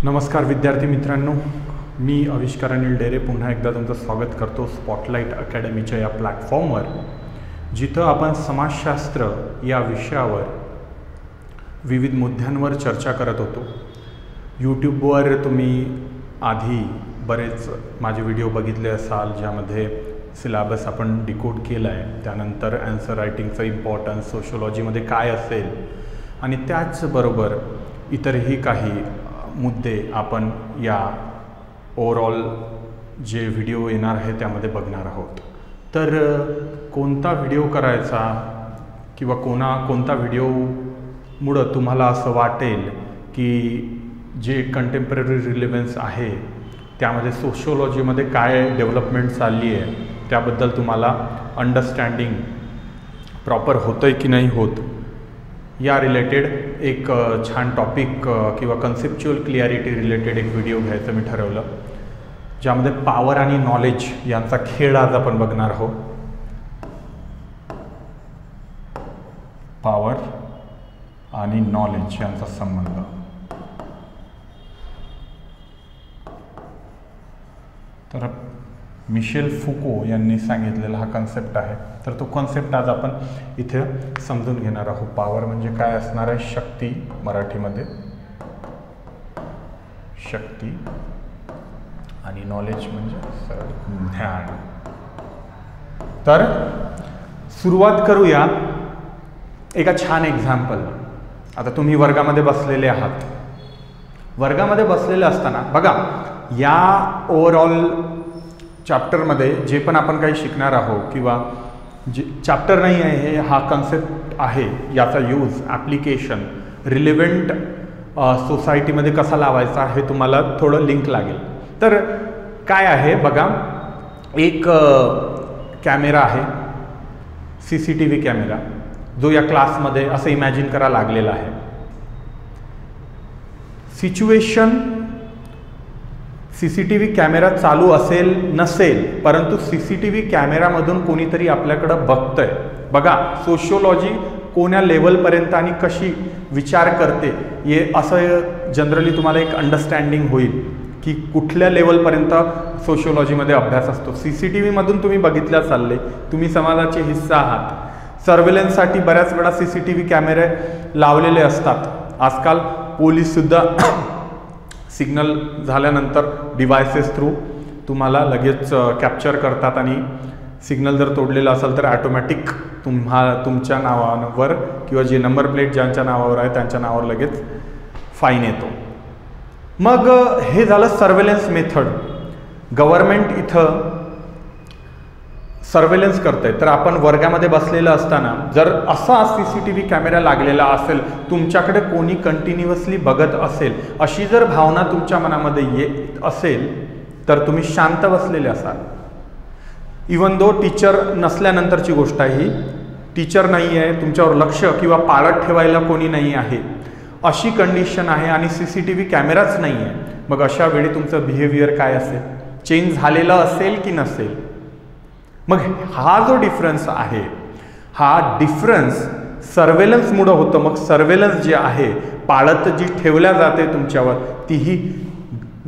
नमस्कार विद्यार्थी मित्रांनो, मी आविष्कार अनिल डेरे पुन्हा एकदा तुमचं स्वागत करतो स्पॉटलाइट अकॅडमीच्या या प्लॅटफॉर्मवर, जिथं आपण समाजशास्त्र या विषयावर विविध मुद्द्यांवर चर्चा करत होतो. यूट्यूबवर तुम्ही आधी बरेच माझे व्हिडिओ बघितले असाल, ज्यामध्ये सिलेबस आपण डिकोड केला आहे. त्यानंतर ॲन्सर रायटिंगचं इम्पॉर्टन्स, सोशोलॉजीमध्ये काय असेल आणि त्याचबरोबर इतरही काही मुद्दे आपण या ओव्हरऑल जे व्हिडिओ येणार आहे त्यामध्ये बघणार आहोत. तर कोणता व्हिडिओ करायचा किंवा कोणता व्हिडिओमुळं तुम्हाला असं वाटेल की जे कंटेम्पररी रिलेव्हन्स आहे त्यामध्ये सोशोलॉजीमध्ये काय डेव्हलपमेंट चालली आहे त्याबद्दल तुम्हाला अंडरस्टँडिंग प्रॉपर होतं आहे की नाही होत, या रिलेटेड एक छान टॉपिक किंवा कन्सेप्च्युअल क्लिअरिटी रिलेटेड एक व्हिडिओ घ्यायचं मी ठरवलं, ज्यामध्ये पॉवर आणि नॉलेज यांचा खेळ आज आपण बघणार आहोत. पॉवर आणि नॉलेज यांचा संबंध. तर मिशेल फुको यांनी सांगितलेला हा कन्सेप्ट आहे. तर तो कन्सेप्ट आज आपण इथे समजून घेणार आहोत. पॉवर म्हणजे काय असणार आहे, शक्ती, मराठीमध्ये शक्ती, आणि नॉलेज म्हणजे ज्ञान. तर सुरुवात करूया एका छान एक्झाम्पल. आता तुम्ही वर्गामध्ये बसलेले आहात. वर्गामध्ये बसलेले असताना बघा, या ओव्हरऑल चॅप्टरमध्ये जे पण आपण काही शिकणार आहोत, किंवा जे चॅप्टर नाही आहे हे, हा कन्सेप्ट आहे, याचा यूज, ॲप्लिकेशन, रिलेव्हंट सोसायटीमध्ये कसा लावायचा हे तुम्हाला थोडं लिंक लागेल. तर काय आहे बघा, एक कॅमेरा आहे, CCTV कॅमेरा, जो या क्लासमध्ये असं इमॅजिन करा लागलेला आहे. सिच्युएशन CCTV कॅमेरा चालू असेल नसेल, परंतु CCTV कॅमेरामधून कोणीतरी आपल्याकडं बघतंय. बघा, सोशिओलॉजी कोण्या लेवलपर्यंत आणि कशी विचार करते हे असं जनरली तुम्हाला एक अंडरस्टँडिंग होईल की कुठल्या लेवलपर्यंत सोशिओलॉजीमध्ये अभ्यास असतो. CCTVमधून तुम्ही बघितल्या चालले, तुम्ही समाजाचे हिस्सा आहात. सर्व्हेलन्ससाठी बऱ्याच वेळा CCTV कॅमेरे लावलेले असतात. आजकाल पोलीससुद्धा सिग्नल झाल्यानंतर डिव्हायसेस थ्रू तुम्हाला लगेच कॅप्चर करतात, आणि सिग्नल जर तोडलेला असेल तर ॲटोमॅटिक तुमच्या नावावर किंवा जे नंबर प्लेट ज्यांच्या नावावर आहे त्यांच्या नावावर लगेच फाईन येतो. मग हे झालं सर्व्हेलन्स मेथड. गव्हर्नमेंट इथं सर्व्हेलन्स करते. तर आपण वर्गामध्ये बसलेलं असताना जर असा CCTV कॅमेरा लागलेला असेल, तुमच्याकडे कोणी कंटिन्युअसली बघत असेल, अशी जर भावना तुमच्या मनामध्ये येत असेल, तर तुम्ही शांत बसलेले असाल. इवन दो टीचर नसल्यानंतरची गोष्ट आहे ही. टीचर नाही आहे, तुमच्यावर लक्ष किंवा पाळत ठेवायला कोणी नाही आहे, अशी कंडिशन आहे, आणि CCTV कॅमेराच नाही आहे. मग अशा वेळी तुमचं बिहेवियर काय असेल, चेंज झालेलं असेल की नसेल. मग हा जो डिफरन्स आहे, हा डिफरन्स सर्व्हेलन्समुळं होतं. मग सर्व्हेलन्स जे आहे, पाळत जी ठेवल्या जाते तुमच्यावर, तीही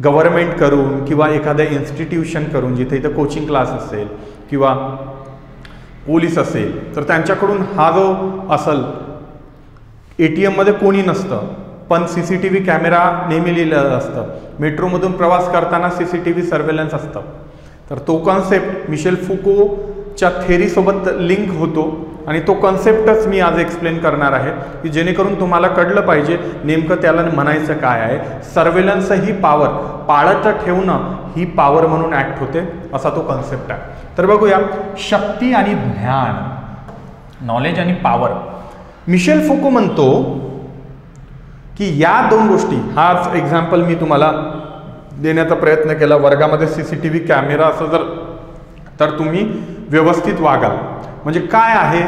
गव्हर्नमेंट करून किंवा एखाद्या इन्स्टिट्यूशन करून, जिथे इथं कोचिंग क्लास असेल किंवा पोलीस असेल, तर त्यांच्याकडून हा जो असेल, ATMमध्ये कोणी नसतं पण CCTV कॅमेरा नेहमी लिहिलेलं असतं. मेट्रोमधून प्रवास करताना CCTV सर्व्हेलन्स असतं. तर तो कॉन्सेप्ट मिशेल फुकोच्या थेरीसोबत लिंक होतो, आणि तो कॉन्सेप्टच मी आज एक्सप्लेन करणार आहे, की जेणेकरून तुम्हाला कळलं पाहिजे नेमकं त्याला म्हणायचं काय आहे. सर्व्हेलन्स ही पॉवर, पाळत ठेवणं ही पॉवर म्हणून ॲक्ट होते, असा तो कॉन्सेप्ट आहे. तर बघूया, शक्ती आणि ज्ञान, नॉलेज आणि पॉवर. मिशेल फुको म्हणतो की या दोन गोष्टी, हाच एक्झाम्पल मी तुम्हाला देण्याचा प्रयत्न केला. वर्गामध्ये CCTV कॅमेरा असं जर, तर तुम्ही व्यवस्थित वागाल. म्हणजे काय आहे,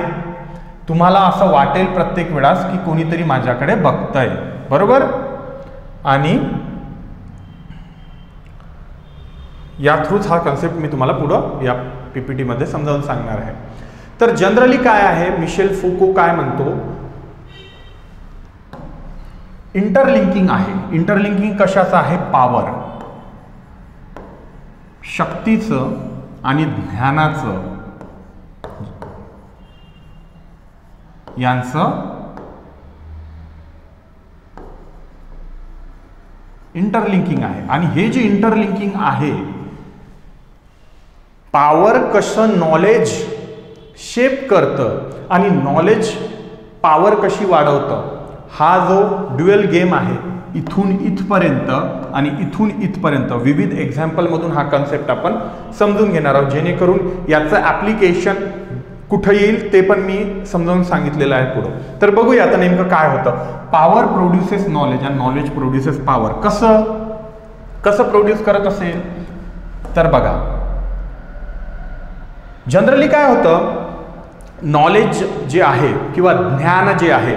तुम्हाला असं वाटेल प्रत्येक वेळास की कोणीतरी माझ्याकडे बघतंय, बरोबर. आणि या थ्रूच हा कन्सेप्ट मी तुम्हाला पुढं या PPT मध्ये समजावून सांगणार आहे. तर जनरली काय आहे, मिशेल फुको काय म्हणतो, इंटरलिंकिंग आहे. इंटरलिंकिंग कशाचं आहे? पॉवर, शक्तीचं आणि ज्ञानाचं यांचं इंटरलिंकिंग आहे. आणि हे जे इंटरलिंकिंग आहे, पॉवर कसं नॉलेज शेप करतं आणि नॉलेज पॉवर कशी वाढवतं, हा जो ड्युअल गेम आहे, इथून इथपर्यंत आणि इथून इथपर्यंत विविध एक्झाम्पलमधून हा कन्सेप्ट आपण समजून घेणार आहोत, जेणेकरून याचं ॲप्लिकेशन कुठं येईल ते पण मी समजावून सांगितलेलं आहे पुढं. तर बघूया आता नेमकं काय होतं. Power produces knowledge and knowledge produces power. कसं प्रोड्यूस करत असेल तर बघा, जनरली काय होतं, नॉलेज जे आहे किंवा ज्ञान जे आहे,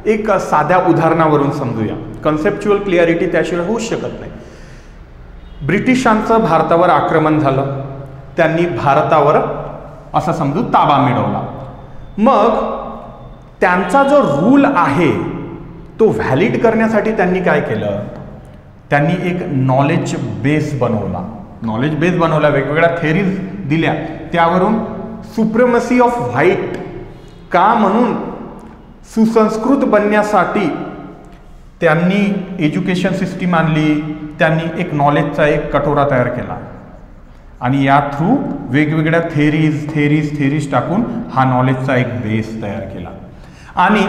एक साध्या उदाहरणावरून समजूया. कन्सेप्च्युअल क्लिअरिटी त्याशिवाय होऊच शकत नाही. ब्रिटिशांचं भारतावर आक्रमण झालं, त्यांनी भारतावर असं समजू ताबा मिळवला. मग त्यांचा जो रूल आहे तो व्हॅलिड करण्यासाठी त्यांनी काय केलं, त्यांनी एक नॉलेज बेस बनवला. नॉलेज बेस बनवला, वेगवेगळ्या थेरीज दिल्या, त्यावरून सुप्रेमसी ऑफ व्हाईट का म्हणून सुसंस्कृत बनण्यासाठी त्यांनी एज्युकेशन सिस्टीम आणली, त्यांनी एक नॉलेजचा एक कटोरा तयार केला आणि या थ्रू वेगवेगळ्या थेरीज टाकून हा नॉलेजचा एक बेस तयार केला. आणि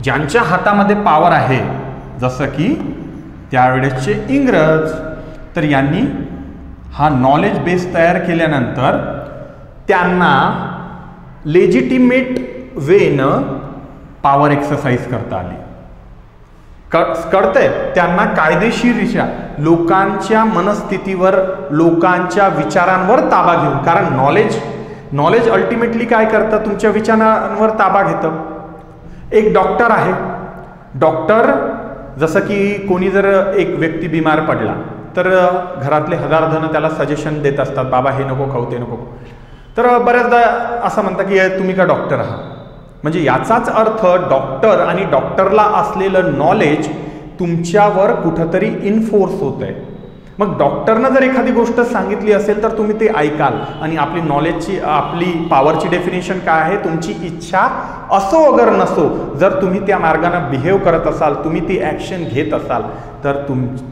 ज्यांच्या हातामध्ये पॉवर आहे, जसं की त्यावेळेसचे इंग्रज, तर यांनी हा नॉलेज बेस तयार केल्यानंतर त्यांना लेजिटिमेट वेनं पॉवर एक्सरसाइज करता आली. कळतंय, त्यांना कायदेशीररित्या लोकांच्या मनस्थितीवर, लोकांच्या विचारांवर ताबा घेऊन, कारण नॉलेज अल्टिमेटली काय करतं, तुमच्या विचारांवर ताबा घेतं. एक डॉक्टर आहे, डॉक्टर जसं की कोणी जर एक व्यक्ती बिमार पडला तर घरातले 1000 जण त्याला सजेशन देत असतात, बाबा हे नको खाऊ, ते नको. तर बऱ्याचदा असं म्हणतात की तुम्ही का डॉक्टर आहात, म्हणजे याचाच अर्थ डॉक्टर आणि डॉक्टरला असलेलं नॉलेज तुमच्यावर कुठंतरी इन्फोर्स होत आहे. मग डॉक्टरनं जर एखादी गोष्ट सांगितली असेल तर तुम्ही ते ऐकाल. आणि आपली नॉलेजची, आपली पॉवरची डेफिनेशन काय आहे, तुमची इच्छा असो अगर नसो, जर तुम्ही त्या मार्गाने बिहेव करत असाल, तुम्ही ती ॲक्शन घेत असाल, तर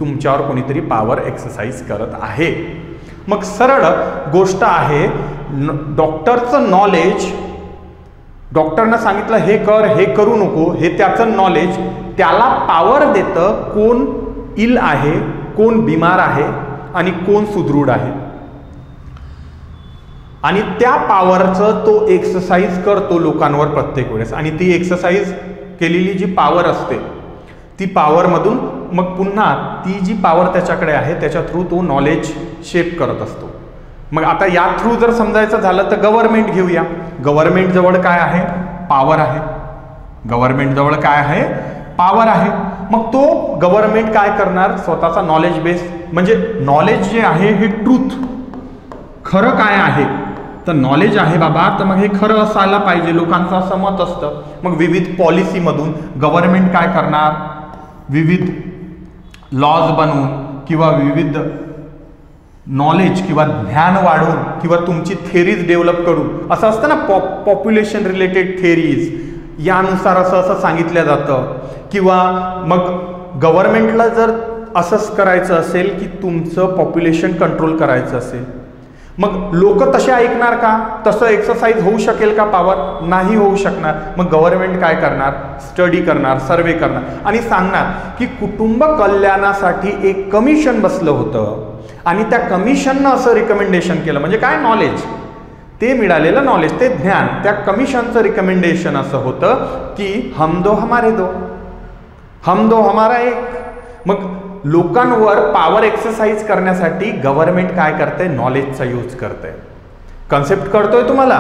तुमच्यावर कोणीतरी पॉवर एक्सरसाइज करत आहे. मग सरळ गोष्ट आहे, डॉक्टरचं नॉलेज, डॉक्टरनं सांगितलं हे कर, हे करू नको, हे त्याचं नॉलेज त्याला पॉवर देतं कोण इल आहे, कोण बिमार आहे आणि कोण सुदृढ आहे. आणि त्या पॉवरचं तो एक्सरसाइज करतो लोकांवर प्रत्येक वेळेस. आणि ती एक्सरसाइज केलेली जी पॉवर असते, ती पॉवरमधून मग पुन्हा ती जी पॉवर त्याच्याकडे आहे त्याच्या थ्रू तो नॉलेज शेप करत असतो. मग आता या थ्रू जर समजायचं झालं तर गव्हर्नमेंट घेऊया. गव्हर्नमेंट जवळ काय आहे, पॉवर आहे. गव्हर्नमेंट जवळ काय आहे, पॉवर आहे. मग तो गव्हर्नमेंट काय करणार, स्वतःचा नॉलेज बेस, म्हणजे नॉलेज जे आहे हे ट्रूथ, खरं काय आहे, तर नॉलेज आहे बाबा, तर मग हे खरं असायला पाहिजे, लोकांचं असं मत असतं. मग विविध पॉलिसीमधून गव्हर्नमेंट काय करणार, विविध लॉज बनवून किंवा विविध नॉलेज किंवा ज्ञान वाढवून किंवा तुमची थेरीज डेव्हलप करून, असं असतं ना पॉप्युलेशन रिलेटेड थेरीज, यानुसार असं सांगितलं जातं. किंवा मग गव्हर्नमेंटला जर असंच करायचं असेल की तुमचं पॉप्युलेशन कंट्रोल करायचं असेल, मग लोक तसे ऐकणार का, तसं एक्सरसाइज होऊ शकेल का पॉवर, नाही होऊ शकणार. मग गव्हर्नमेंट काय करणार, स्टडी करणार, सर्वे करणार आणि सांगणार की कुटुंब कल्याणासाठी एक कमिशन बसलं होतं आणि त्या कमिशननं असं रिकमेंडेशन केलं, म्हणजे काय, नॉलेज, ते मिळालेलं नॉलेज, ते ज्ञान, त्या कमिशनचं रिकमेंडेशन असं होतं की हम दो हमारे दो, हम दो हमारा एक. मग लोकांवर पॉवर एक्सरसाइज करण्यासाठी गव्हर्नमेंट काय करते, नॉलेजचा यूज करते. कन्सेप्ट कळतोय तुम्हाला.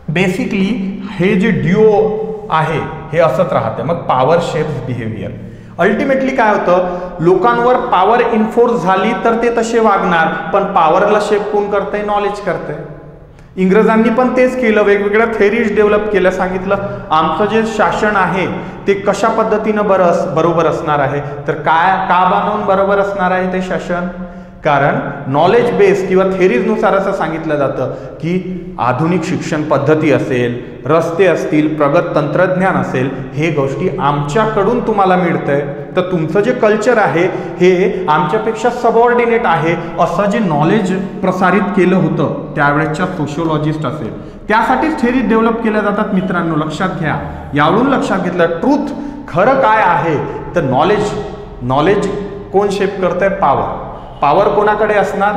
बेसिकली हे जे ड्युओ आहे हे असंच राहते. मग पॉवर शेप्स बिहेवियर. अल्टिमेटली काय होतं, लोकांवर पॉवर इन्फोर्स झाली तर ते तसे वागणार, पण पॉवरला शेप कोण करते, नॉलेज करते. इंग्रजांनी पण तेच केलं, वेगवेगळ्या थेरीज डेव्हलप केल्या, सांगितलं आमचं जे शासन आहे ते कशा पद्धतीनं बरोबर असणार आहे, तर का बनवून बरोबर असणार आहे ते शासन, कारण नॉलेज बेस किंवा थेरीजनुसार असं सांगितलं जातं की आधुनिक शिक्षण पद्धती असेल, रस्ते असतील, प्रगत तंत्रज्ञान असेल, हे गोष्टी आमच्याकडून तुम्हाला मिळतंय, तर तुमचं जे कल्चर आहे हे आमच्यापेक्षा सबऑर्डिनेट आहे, असं जे नॉलेज प्रसारित केलं होतं त्यावेळेसच्या सोशिओलॉजिस्ट असेल, त्यासाठीच थेरीज डेव्हलप केल्या जातात मित्रांनो, लक्षात घ्या. यावरून लक्षात घेतलं ट्रूथ खरं काय आहे, तर नॉलेज कोण शेप करतंय, पॉवर कोणाकडे असणार,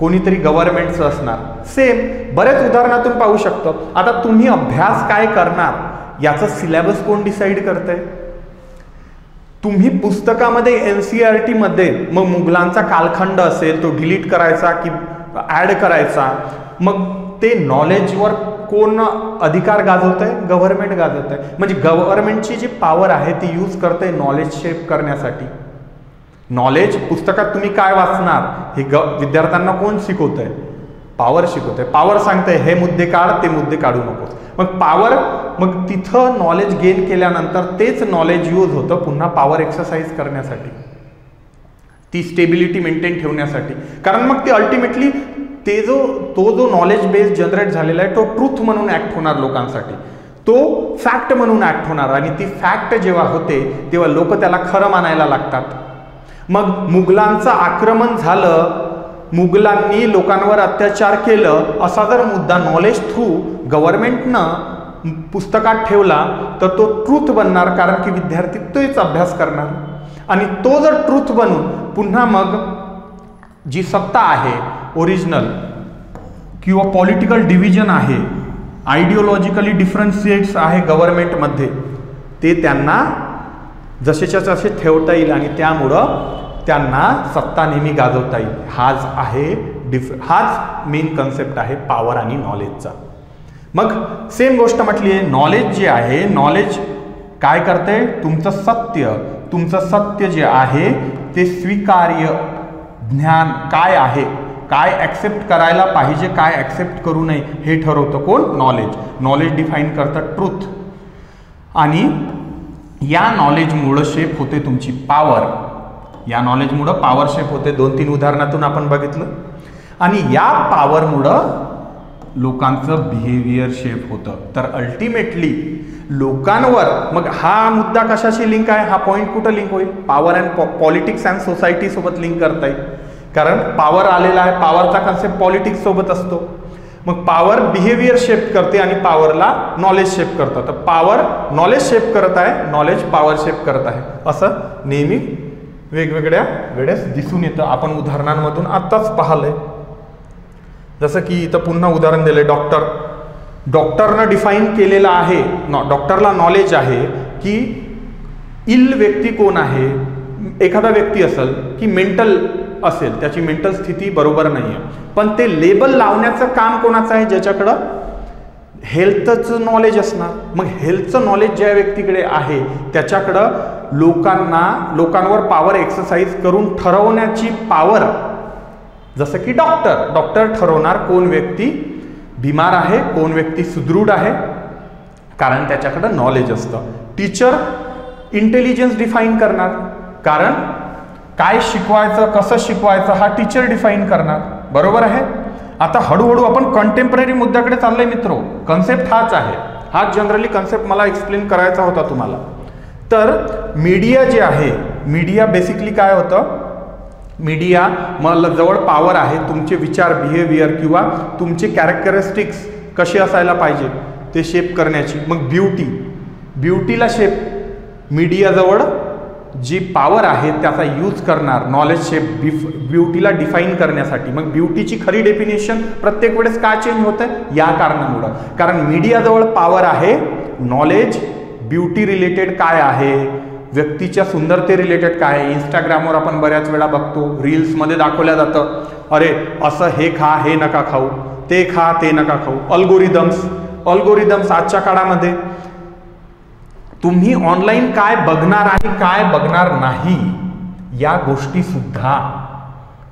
कोणीतरी गव्हर्नमेंटचं असणार. सेम बरेच उदाहरणातून पाहू शकतो. आता तुम्ही अभ्यास काय करणार याचं सिलेबस कोण डिसाईड करतंय, तुम्ही पुस्तकामध्ये NCERT मध्ये मग मुघलांचा कालखंड असेल तो डिलीट करायचा की ऍड करायचा, मग ते नॉलेजवर कोण अधिकार गाजवतंय, गव्हर्नमेंट गाजवतंय. म्हणजे गव्हर्नमेंटची जी पॉवर आहे ती यूज करते नॉलेज शेप करण्यासाठी. नॉलेज पुस्तकात तुम्ही काय वाचणार हे विद्यार्थ्यांना कोण शिकवतंय, पॉवर शिकवतंय. पॉवर सांगतंय हे मुद्दे काढ, ते मुद्दे काढू नकोस. मग तिथं नॉलेज गेन केल्यानंतर तेच नॉलेज यूज होतं पुन्हा पॉवर एक्सरसाइज करण्यासाठी, ती स्टेबिलिटी मेंटेन ठेवण्यासाठी. कारण मग ते अल्टिमेटली तो जो नॉलेज बेस जनरेट झालेला आहे तो ट्रूथ म्हणून ऍक्ट होणार लोकांसाठी, तो फॅक्ट म्हणून ऍक्ट होणार, आणि ती फॅक्ट जेव्हा होते तेव्हा लोक त्याला खरं मानायला लागतात. मग मुघलांचं आक्रमण झालं, मुघलांनी लोकांवर अत्याचार केलं, असा जर मुद्दा नॉलेज थ्रू गव्हर्नमेंटनं पुस्तकात ठेवला तर तो ट्रूथ बनणार, कारण की विद्यार्थी तोच अभ्यास करणार. आणि तो जर ट्रूथ बनून पुन्हा मग जी सत्ता आहे ओरिजिनल किंवा पॉलिटिकल डिव्हिजन आहे, आयडिओलॉजिकली डिफरन्शिएट्स आहे गव्हर्नमेंटमध्ये, ते त्यांना जसेच्या तसे ठेवता येईल आणि त्यामुळं त्यांना सत्ता नेहमी गाजवता येईल. हाच मेन कन्सेप्ट आहे पॉवर आणि नॉलेजचा. मग सेम गोष्ट म्हटली आहे, नॉलेज जे आहे, नॉलेज काय करते, तुमचं सत्य जे आहे ते स्वीकार्य ज्ञान काय आहे, काय ऍक्सेप्ट करायला पाहिजे, काय ऍक्सेप्ट करू नये, हे ठरवतं कोण, नॉलेज डिफाईन करतं ट्रूथ. आणि या नॉलेजमुळं शेप होते तुमची पॉवर, या नॉलेजमुळं पॉवर शेप होते. 2-3 उदाहरणातून आपण बघितलं. आणि या पॉवरमुळं लोकांचं बिहेवियर शेप होतं. तर अल्टिमेटली लोकांवर, मग हा मुद्दा कशाशी लिंक आहे, हा पॉईंट कुठं लिंक होईल, power and politics and society सोबत लिंक करता येईल. कारण पॉवर आलेला आहे, पॉवरचा कन्सेप्ट पॉलिटिक्स सोबत असतो. मग पॉवर बिहेवियर शेप करते आणि पॉवरला नॉलेज शेप करतं. तर पॉवर नॉलेज शेप करत आहे, नॉलेज पॉवर शेप करत आहे, असं नेहमी वेगवेगळ्या वेळेस दिसून येतं. आपण उदाहरणांमधून आत्ताच पाहिलंय. जसं की इथं पुन्हा उदाहरण दिलंय, डॉक्टरनं डिफाईन केलेलं आहे, डॉक्टरला नॉलेज आहे की इल व्यक्ती कोण आहे. एखादा व्यक्ती असेल की मेंटल असेल, त्याची मेंटल स्थिती बरोबर नाही आहे, पण ते लेबल लावण्याचं काम कोणाचं आहे, ज्याच्याकडं हेल्थचं नॉलेज असणार. मग हेल्थचं नॉलेज ज्या व्यक्तीकडे आहे त्याच्याकडं लोकांवर पॉवर एक्सरसाइज करून ठरवण्याची पॉवर, जसं की डॉक्टर ठरवणार कोण व्यक्ती बिमार आहे, कोण व्यक्ती सुदृढ आहे, कारण त्याच्याकडं नॉलेज असतं. टीचर इंटेलिजन्स डिफाईन करणार, कारण काय शिकवायचं, कसं शिकवायचं हा टीचर डिफाईन करणार. बरोबर आहे. आता हळूहळू आपण कंटेम्पररी मुद्द्याकडे चाललोय मित्रो. कन्सेप्ट हाच आहे, हाच जनरली कन्सेप्ट मला एक्सप्लेन करायचा होता तुम्हाला. तर मीडिया जे आहे, मीडिया बेसिकली काय होतं, मीडिया मला जवळ पॉवर आहे तुमचे विचार, बिहेवियर किंवा तुमचे कॅरेक्टरिस्टिक्स कसे असायला पाहिजे ते शेप करण्याची. मग ब्युटीला शेप मीडियाजवळ जी पॉवर आहे त्याचा यूज करणार, नॉलेज शेप ब्युटीला डिफाईन करण्यासाठी. मग ब्युटीची खरी डेफिनेशन प्रत्येक वेळेस का चेंज होतं, या कारणामुळं, कारण मीडियाजवळ पॉवर आहे. नॉलेज ब्युटी रिलेटेड काय आहे, व्यक्तीच्या सुंदरते रिलेटेड काय आहे. इंस्टाग्रामवर आपण बऱ्याच वेळा बघतो, रील्समध्ये दाखवल्या जातं, अरे असं हे खा, हे नका खाऊ, ते खा, ते नका खाऊ. अल्गोरिदम्स आजच्या काळामध्ये तुम्ही ऑनलाईन काय बघणार आणि काय बघणार नाही या गोष्टी सुद्धा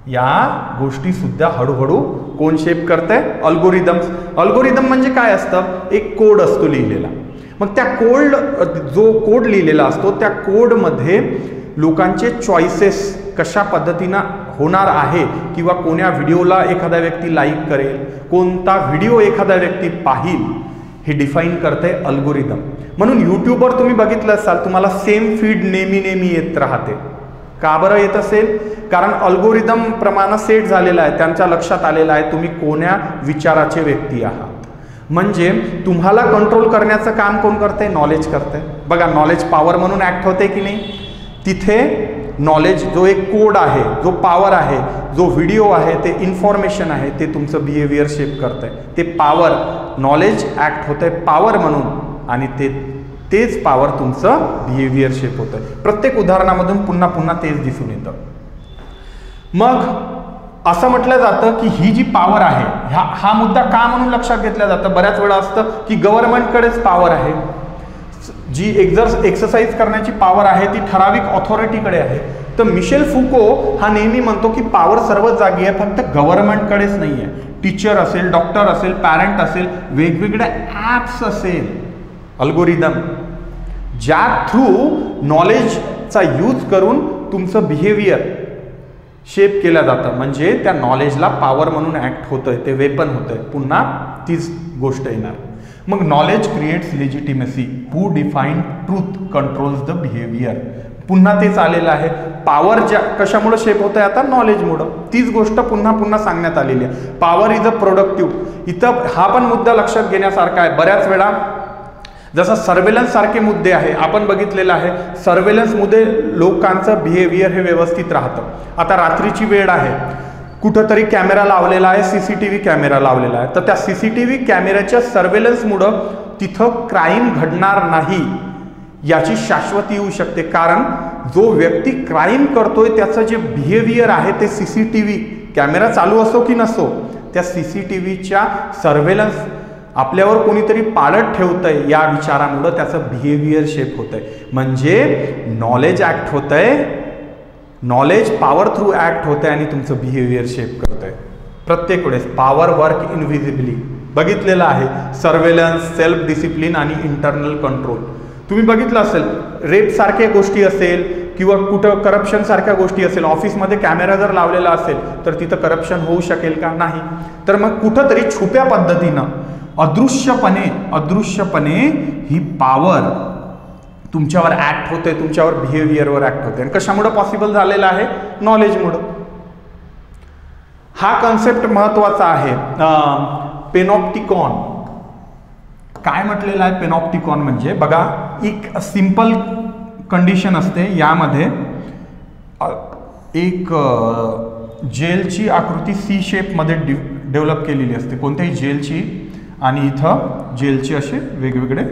या गोष्टी सुद्धा हळूहळू कोण शेप करते? अल्गोरिदम्स. अल्गोरिदम म्हणजे काय असतं? एक कोड असतो लिहिलेला. मग त्या जो कोड लिहिलेला असतो त्या कोडमध्ये लोकांचे चॉईसेस कशा पद्धतीनं होणार आहे, किंवा कोण्या व्हिडिओला एखादा व्यक्ती लाईक करेल, कोणता व्हिडिओ एखादा व्यक्ती पाहिल, हे डिफाईन करते अल्गोरिदम. म्हणून यूट्यूबवर तुम्ही बघितलं असाल, तुम्हाला सेम फीड नेहमी येत राहते. का बरं येत असेल? कारण अल्गोरिदम प्रमाणे सेट झालेला आहे, त्यांच्या लक्षात आलेलं आहे तुम्ही कोण्या विचाराचे व्यक्ती आहात. म्हणजे तुम्हाला कंट्रोल करण्याचं काम कोण करते? नॉलेज करते. बघा, नॉलेज पॉवर म्हणून ऍक्ट होते की नाही? तिथे नॉलेज जो एक कोड आहे, जो पॉवर आहे, जो व्हिडिओ आहे, ते इन्फॉर्मेशन आहे, ते तुमचं बिहेवियर शेप करतंय. ते पॉवर, नॉलेज ऍक्ट होतंय पॉवर म्हणून, आणि तेच पॉवर तुमचं बिहेवियर शेप होतंय. प्रत्येक उदाहरणामधून पुन्हा पुन्हा तेच दिसून येतं. मग असं म्हटलं जातं की ही जी पॉवर आहे, हा मुद्दा का म्हणून लक्षात घेतला जातं? बऱ्याच वेळा असतं की गव्हर्नमेंटकडेच पॉवर आहे, जी एक्सरसाइज करण्याची पॉवर आहे ती ठराविक ऑथॉरिटीकडे आहे. तर मिशेल फुको हा नेहमी म्हणतो की पॉवर सर्वच जागी आहे, फक्त गव्हर्नमेंटकडेच नाही आहे. टीचर असेल, डॉक्टर असेल, पॅरेंट असेल, वेगवेगळ्या ॲप्स असेल, अल्गोरिदम, ज्या थ्रू नॉलेजचा यूज करून तुमचं बिहेवियर शेप केलं जातं. म्हणजे त्या नॉलेजला पॉवर म्हणून ऍक्ट होतंय, ते वेपन होतंय. पुन्हा तीच गोष्ट येणार. मग knowledge creates legitimacy. Who define truth controls the behaviour. पुन्हा तेच आलेलं आहे. पॉवर कशामुळे शेप होत आहे? आता नॉलेजमुळं. तीच गोष्ट पुन्हा पुन्हा सांगण्यात आलेली आहे. Power is a productive. इथं हा पण मुद्दा लक्षात घेण्यासारखा आहे. बऱ्याच वेळा जसं सर्वेलन्स सारखे मुद्दे आहे, आपण बघितलेलं आहे, सर्वेलन्समध्ये लोकांचं बिहेवियर हे व्यवस्थित राहतं. आता रात्रीची वेळ आहे, कुठंतरी कॅमेरा लावलेला आहे, सीसीटीव्ही कॅमेरा लावलेला आहे, तर त्या सीसीटीव्ही कॅमेऱ्याच्या सर्वेलन्समुळं तिथं क्राईम घडणार नाही याची शाश्वती येऊ शकते. कारण जो व्यक्ती क्राईम करतोय त्याचं जे बिहेवियर आहे ते सीसीटीव्ही कॅमेरा चालू असो की नसो, त्या सीसीटीव्हीच्या सर्वेलन्स आपल्यावर कोणीतरी पाळत ठेवतंय या विचारामुळं त्याचं बिहेवियर शेप होतंय. म्हणजे नॉलेज ऍक्ट होतंय, नॉलेज पॉवर थ्रू ऍक्ट होतंय आणि तुमचं बिहेवियर शेप करतंय. प्रत्येक वेळेस पॉवर वर्क इनव्हिजिबली बघितलेलं आहे. सर्वेलन्स, सेल्फ डिसिप्लिन आणि इंटरनल कंट्रोल. तुम्ही बघितलं असेल, रेप सारख्या गोष्टी असेल किंवा कुठं करप्शन सारख्या गोष्टी असेल, ऑफिसमध्ये कॅमेरा जर लावलेला असेल तर तिथं करप्शन होऊ शकेल का? नाही. तर मग कुठंतरी छुप्या पद्धतीनं अदृश्यपणे ही पॉवर तुमच्यावर ऍक्ट होते, तुमच्यावर बिहेवियरवर ऍक्ट होते. आणि कशामुळे पॉसिबल झालेलं आहे? नॉलेजमुळं. हा कन्सेप्ट महत्वाचा आहे. पेनॉप्टिकॉन. काय म्हटलेलं आहे पेनॉप्टिकॉन म्हणजे? बघा, एक सिंपल कंडिशन असते. यामध्ये एक जेलची आकृती सी शेपमध्ये डेव्हलप केलेली असते, कोणत्याही जेलची, आणि इथं जेलचे असे वेगवेगळे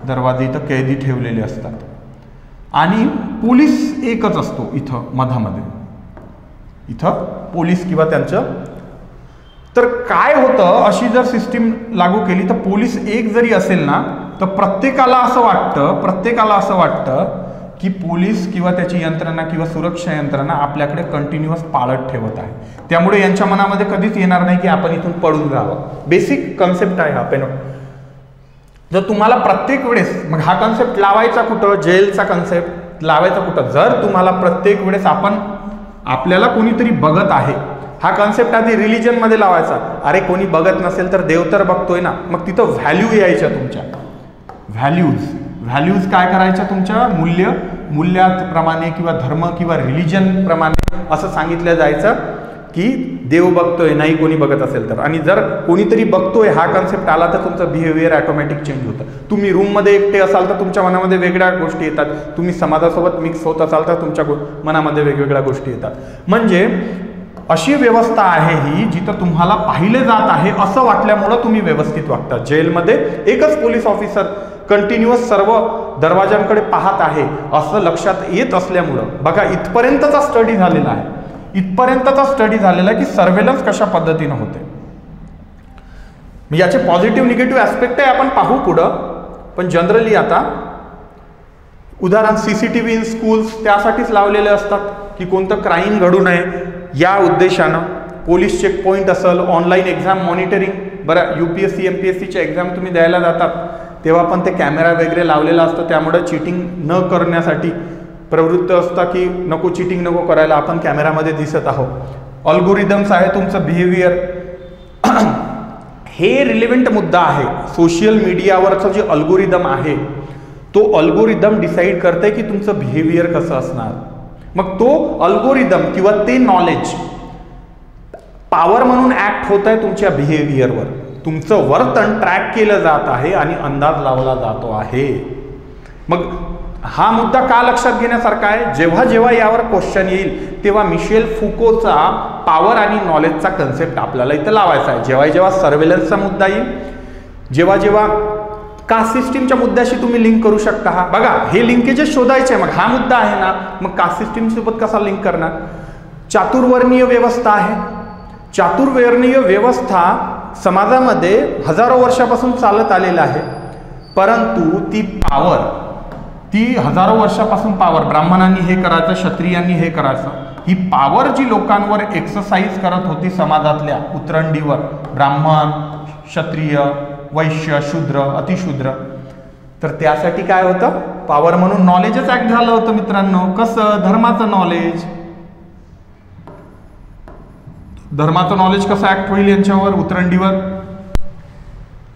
दरवाजे इथं कैदी ठेवलेले असतात, आणि पोलीस एकच असतो इथं मधामध्ये, इथं पोलीस किंवा त्यांचं. तर काय होतं, अशी जर सिस्टीम लागू केली तर पोलीस एक जरी असेल ना, तर प्रत्येकाला असं वाटतं की पोलीस किंवा त्याची यंत्रणा किंवा सुरक्षा यंत्रणा आपल्याकडे कंटिन्युअस पाळत ठेवत आहे. त्यामुळे यांच्या मनामध्ये कधीच येणार नाही की आपण इथून पळून जावं. बेसिक कन्सेप्ट आहे हा जर तुम्हाला प्रत्येक वेळेस, मग हा कन्सेप्ट लावायचा कुठं? जेलचा कन्सेप्ट लावायचा कुठं? जर तुम्हाला प्रत्येक वेळेस आपल्याला कोणीतरी बघत आहे, हा कन्सेप्ट आधी रिलिजनमध्ये लावायचा. अरे कोणी बघत नसेल तर देव तर बघतोय ना. मग तिथं व्हॅल्यू यायच्या, तुमच्या व्हॅल्यूज काय करायच्या? तुमच्या मूल्याप्रमाणे किंवा धर्म किंवा रिलिजन प्रमाणे असं सांगितलं जायचं की देव बघतोय, नाही कोणी बघत असेल तर. आणि जर कोणीतरी बघतोय हा कन्सेप्ट आला तर तुमचं बिहेवियर ऑटोमॅटिक चेंज होतं. तुम्ही रूममध्ये एकटे असाल तर तुमच्या मनामध्ये वेगळ्या गोष्टी येतात. तुम्ही समाजासोबत मिक्स होत असाल तर तुमच्या मनामध्ये वेगवेगळ्या गोष्टी येतात. म्हणजे अशी व्यवस्था आहे ही, जिथं तुम्हाला पाहिले जात आहे असं वाटल्यामुळं तुम्ही व्यवस्थित वागता. जेलमध्ये एकच पोलीस ऑफिसर कंटिन्युअस सर्व दरवाजांकडे पाहत आहे असं लक्षात येत असल्यामुळं, बघा इथपर्यंतचा स्टडी झालेला आहे की सर्वेलन्स कशा पद्धतीनं होते. याचे पॉझिटिव्ह निगेटिव्ह ऍस्पेक्ट आहे, आपण पाहू पुढं. पण जनरली आता उदाहरण सीसीटीव्ही इन स्कूल्स त्यासाठीच लावलेले असतात की कोणतं क्राईम घडू नये, या उद्देशानं पोलीस चेकपॉईंट असेल, ऑनलाईन एक्झाम मॉनिटरिंग, बरं UPSC MPSCच्या एक्झाम तुम्ही द्यायला जातात तेव्हा पण ते कॅमेरा वगैरे लावलेला असतो, त्यामुळे चिटिंग न करण्यासाठी प्रवृत्त असता की नको चिटिंग नको करायला, आपण कॅमेरामध्ये दिसत आहोत. अल्गोरिदम्स आहे तुमचं बिहेवियर, हे रिलेव्हंट मुद्दा आहे. सोशल मीडियावरचं जे अल्गोरिदम आहे तो अल्गोरिदम डिसाईड करते की तुमचं बिहेवियर कसं असणार. मग तो अल्गोरिदम किंवा ते नॉलेज पॉवर म्हणून ऍक्ट होत आहे तुमच्या बिहेवियरवर. तुमचं वर्तन ट्रॅक केलं जात आहे आणि अंदाज लावला जातो आहे. मग हा मुद्दा का लक्षात घेण्यासारखा आहे, जेव्हा जेव्हा यावर क्वेश्चन येईल तेव्हा मिशेल फुकोचा पॉवर आणि नॉलेजचा कन्सेप्ट आपल्याला इथं लावायचा आहे. जेव्हा जेव्हा सर्वेलन्सचा मुद्दा येईल, जेव्हा जेव्हा कास्ट सिस्टीमच्या मुद्द्याशी तुम्ही लिंक करू शकता. हा बघा, हे लिंकेजेस शोधायचे. मग हा मुद्दा आहे ना, मग कास्ट सिस्टीम सोबत कसा लिंक करणार. चातुर्वर्णीय व्यवस्था आहे. चातुर्वर्णीय व्यवस्था समाजामध्ये हजारो वर्षापासून चालत आलेला आहे, परंतु ती पॉवर, ती हजारो वर्षापासून पॉवर, ब्राह्मणांनी हे करायचं, क्षत्रियांनी हे करायचं, ही पॉवर जी लोकांवर एक्सरसाइज करत होती समाजातल्या उतरंडीवर, ब्राह्मण, क्षत्रिय, वैश्य, शूद्र, अतिशूद्र, तर त्यासाठी काय होतं, पॉवर म्हणून नॉलेजच ऍक्ट झालं होतं मित्रांनो. कसं, धर्माचं नॉलेज. धर्माचं नॉलेज कसं ऍक्ट होईल यांच्यावर, उतरंडीवर,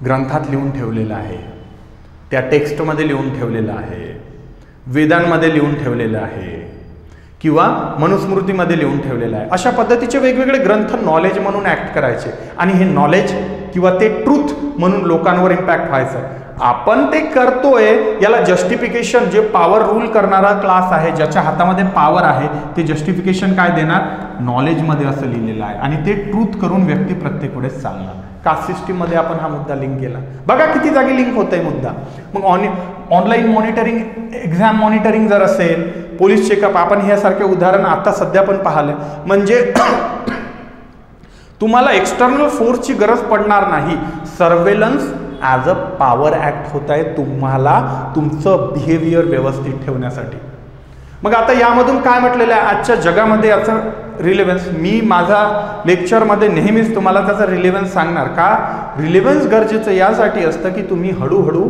ग्रंथात लिहून ठेवलेलं आहे, त्या टेक्स्टमध्ये लिहून ठेवलेलं आहे, वेदांमध्ये लिहून ठेवलेलं आहे किंवा मनुस्मृतीमध्ये लिहून ठेवलेलं आहे. अशा पद्धतीचे वेगवेगळे ग्रंथ नॉलेज म्हणून ऍक्ट करायचे आणि हे नॉलेज किंवा ते ट्रूथ म्हणून लोकांवर इम्पॅक्ट व्हायचं. आपण ते करतोय याला जस्टिफिकेशन, जे पॉवर रूल करणारा क्लास आहे, ज्याच्या हातामध्ये पॉवर आहे, ते जस्टिफिकेशन काय देणार, नॉलेजमध्ये असं लिहिलेलं आहे आणि ते ट्रूथ करून व्यक्ती प्रत्येक वेळेस चालणार. कास्ट सिस्टीममध्ये आपण हा मुद्दा लिंक केला. बघा किती जागी लिंक होत आहे मुद्दा. मग ऑनलाईन मॉनिटरिंग, एक्झाम मॉनिटरिंग जर असेल, पोलीस चेकअप, आपण ह्यासारखे उदाहरण आता सध्या पण पाहिलं. म्हणजे तुम्हाला एक्सटर्नल फोर्सची गरज पडणार नाही. Surveillance as a power act होत आहे तुम्हाला तुमचं बिहेवियर व्यवस्थित ठेवण्यासाठी. मग आता यामधून काय म्हटलेलं आहे, आजच्या जगामध्ये याचं रिलेव्हन्स, मी माझा लेक्चरमध्ये नेहमीच तुम्हाला त्याचा रिलेव्हन्स सांगणार. का रिलेव्हन्स गरजेचं यासाठी असतं की तुम्ही हळूहळू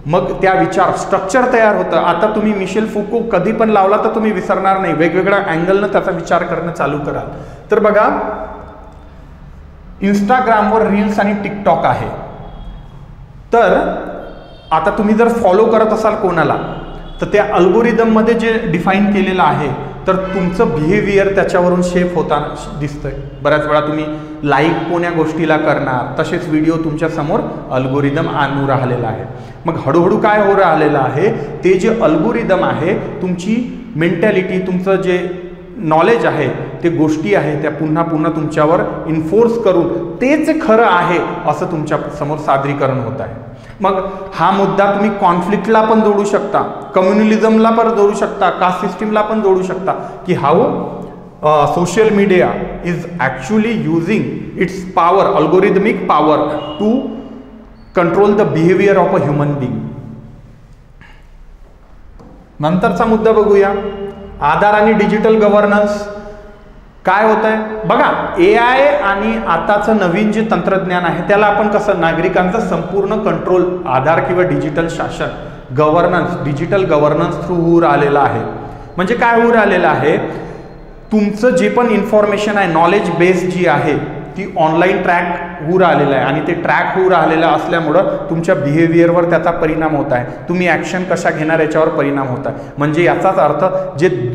मग त्या विचार स्ट्रक्चर तयार होतं. आता तुम्ही मिशेल फुको कधी पण लावला तर तुम्ही विसरणार नाही, वेगवेगळ्या अँगलनं त्याचा विचार करणं चालू कराल. तर बघा, इंस्टाग्रामवर रील्स आणि टिकटॉक आहे. तर आता तुम्ही जर फॉलो करत असाल कोणाला, तर त्या अल्गोरिदममध्ये जे डिफाईन केलेलं आहे, तर तुमचं बिहेवियर त्याच्यावरून शेप होताना दिसतंय. बऱ्याच वेळा तुम्ही लाईक कोण्या गोष्टीला करणार, तसेच व्हिडिओ तुमच्या समोर अल्गोरिदम आणू राहिलेला आहे. मग हळूहळू काय हो राहिलेलं आहे, ते जे अल्गोरिदम आहे, तुमची मेंटॅलिटी, तुमचं जे नॉलेज आहे, ते गोष्टी आहे, त्या पुन्हा पुन्हा तुमच्यावर इन्फोर्स करून तेच खरं आहे असं तुमच्या समोर सादरीकरण होत आहे. मग हा मुद्दा तुम्ही कॉन्फ्लिक्टला पण जोडू शकता, कम्युनलिझमला पण जोडू शकता, कास्ट सिस्टीमला पण जोडू शकता, की how social media is actually using its power, algorithmic power to control the behaviour of a human being. नंतरचा मुद्दा बघूया, आधार आणि डिजिटल गव्हर्नन्स. काय होत आहे बघा, AI आणि आताचं नवीन जे तंत्रज्ञान आहे त्याला आपण कसं नागरिकांचा संपूर्ण कंट्रोल, आधार किंवा डिजिटल शासन, गव्हर्नन्स, डिजिटल गव्हर्नन्स थ्रू होऊन आलेला आहे. म्हणजे काय होऊन आलेलं आहे, तुमचं जे पण इन्फॉर्मेशन आहे, नॉलेज बेस जी आहे, ती ऑनलाईन ट्रॅक होऊ राहिलेलं आहे आणि ते ट्रॅक होऊ राहिलेलं असल्यामुळं तुमच्या बिहेवियरवर त्याचा परिणाम होत आहे. तुम्ही ॲक्शन कशा घेणार याच्यावर परिणाम होत आहे. म्हणजे याचाच अर्थ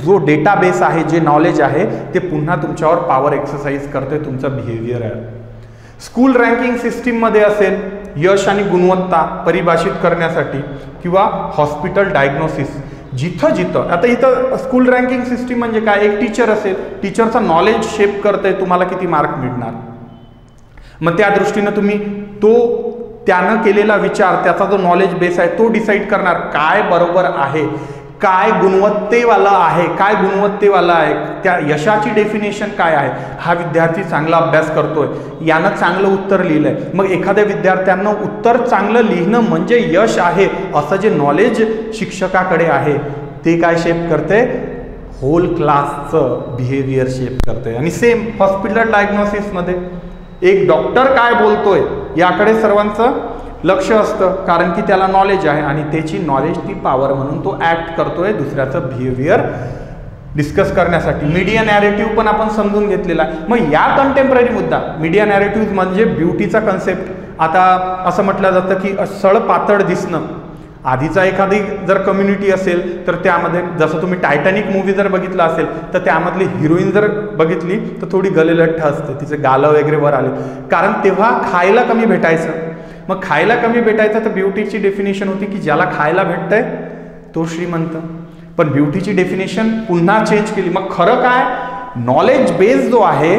जो डेटाबेस आहे, जे नॉलेज आहे, ते पुन्हा तुमच्यावर पॉवर एक्सरसाइज करते तुमचं बिहेवियर आहे. स्कूल रँकिंग सिस्टीममध्ये असेल, यश आणि गुणवत्ता परिभाषित करण्यासाठी किंवा हॉस्पिटल डायग्नोसिस, जिथं जिथं आता इथं स्कूल रँकिंग सिस्टीम म्हणजे काय, एक टीचर असेल, टीचरचा नॉलेज शेप करते तुम्हाला किती मार्क मिळणार. मग त्या दृष्टीनं तुम्ही त्यानं केलेला विचार, त्याचा जो नॉलेज बेस आहे तो डिसाईड करणार काय बरोबर आहे, काय गुणवत्तेवाला आहे, काय गुणवत्तेवाला आहे, त्या यशाची डेफिनेशन काय आहे. हा विद्यार्थी चांगला अभ्यास करतोय, यानं चांगलं उत्तर लिहिलंय. मग एखाद्या विद्यार्थ्यांना उत्तर चांगलं लिहिणं म्हणजे यश आहे असं जे नॉलेज शिक्षकाकडे आहे, ते काय शेप करते, होल क्लासचं बिहेवियर शेप करते. आणि सेम हॉस्पिटल डायग्नोसिसमध्ये एक डॉक्टर काय बोलतोय याकडे सर्वांचं लक्ष असतं, कारण की त्याला नॉलेज आहे आणि त्याची नॉलेज ती पॉवर म्हणून तो ॲक्ट करतोय दुसऱ्याचं बिहेवियर डिस्कस करण्यासाठी. मीडिया नॅरेटिव्ह पण आपण समजून घेतलेला आहे. मग या कंटेम्पररी मुद्दा मीडिया नॅरेटिव्ह म्हणजे ब्युटीचा कन्सेप्ट. आता असं म्हटलं जातं की सळ पातळ दिसणं. आधीचा एखादी जर कम्युनिटी असेल तर त्यामध्ये जसं तुम्ही टायटॅनिक मूवी जर बघितला असेल तर त्यामधली हिरोईन जर बघितली तर थोडी गलेलठ्ठ असते, तिचे गालं वगैरे वर आले, कारण तेव्हा खायला कमी भेटायचं. मग खायला कमी भेटायचं तर ब्युटीची डेफिनेशन होती की ज्याला खायला भेटतंय तो श्रीमंत. पण ब्युटीची डेफिनेशन पुन्हा चेंज केली. मग खरं काय, नॉलेज बेस जो आहे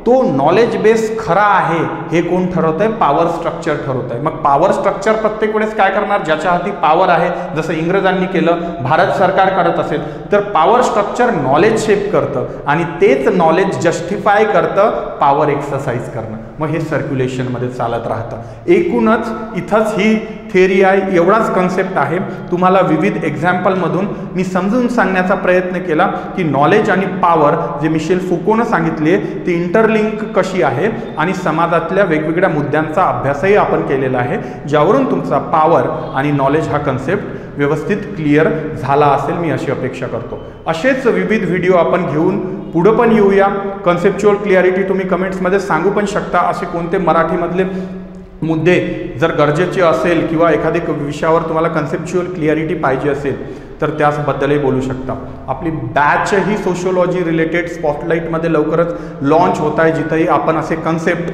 तो नॉलेज बेस खरा आहे हे कोण ठरवत आहे? पॉवर स्ट्रक्चर ठरवत आहे. मग पॉवर स्ट्रक्चर प्रत्येक वेळेस काय करणार? ज्याच्या हाती पॉवर आहे, जसं इंग्रजांनी केलं, भारत सरकार करत असेल तर पॉवर स्ट्रक्चर नॉलेज शेप करतं आणि तेच नॉलेज जस्टिफाय करतं पॉवर एक्सरसाइज करणं. मग हे सर्क्युलेशनमध्ये चालत राहतं. एकूणच इथंच ही थेअरी आहे, एवढाच कन्सेप्ट आहे. तुम्हाला विविध एक्झाम्पलमधून मी समजून सांगण्याचा प्रयत्न केला की नॉलेज आणि पॉवर जे मिशेल फुकोनं सांगितले ती इंटरलिंक कशी आहे आणि समाजातल्या वेगवेगळ्या मुद्द्यांचा अभ्यासही आपण केलेला आहे, ज्यावरून तुमचा पॉवर आणि नॉलेज हा कन्सेप्ट व्यवस्थित क्लिअर झाला असेल मी अशी अपेक्षा करतो. असेच विविध व्हिडिओ आपण घेऊन पुढं पण येऊया. कन्सेप्च्युअल क्लिअरिटी तुम्ही कमेंट्समध्ये सांगू पण शकता. असे कोणते मराठीमधले मुद्दे जर गरजेचे असेल किंवा एखाद्या विषयावर तुम्हाला कन्सेप्च्युअल क्लिअरिटी पाहिजे असेल तर त्याबद्दलही बोलू शकता. आपली बॅच ही सोशिओलॉजी रिलेटेड स्पॉटलाईटमध्ये लवकरच लॉन्च होत आहे, जिथंही आपण असे कन्सेप्ट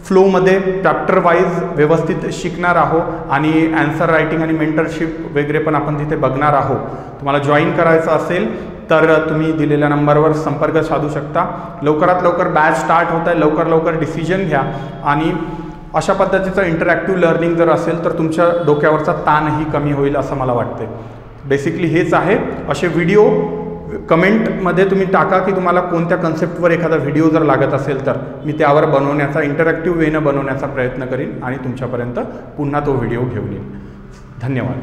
फ्लोमध्ये चॅप्टर वाईज व्यवस्थित शिकणार आहोत आणि ॲन्सर रायटिंग आणि मेंटरशिप वगैरे पण आपण तिथे बघणार आहोत. तुम्हाला जॉईन करायचं असेल तर तुम्ही दिलेल्या नंबरवर संपर्क साधू शकता. लवकरात लवकर बॅच स्टार्ट होत आहे, लवकर लवकर डिसिजन घ्या आणि अशा पद्धतीचं इंटरॅक्टिव्ह लर्निंग जर असेल तर तुमच्या डोक्यावरचा ताणही कमी होईल असं मला वाटते. बेसिकली हेच आहे. असे व्हिडिओ कमेंटमध्ये तुम्ही टाका की तुम्हाला कोणत्या कन्सेप्टवर एखादा व्हिडिओ जर लागत असेल तर मी त्यावर बनवण्याचा इंटरॅक्टिव्ह वेनं बनवण्याचा प्रयत्न करीन आणि तुमच्यापर्यंत पुन्हा तो व्हिडिओ घेऊन येईन. धन्यवाद.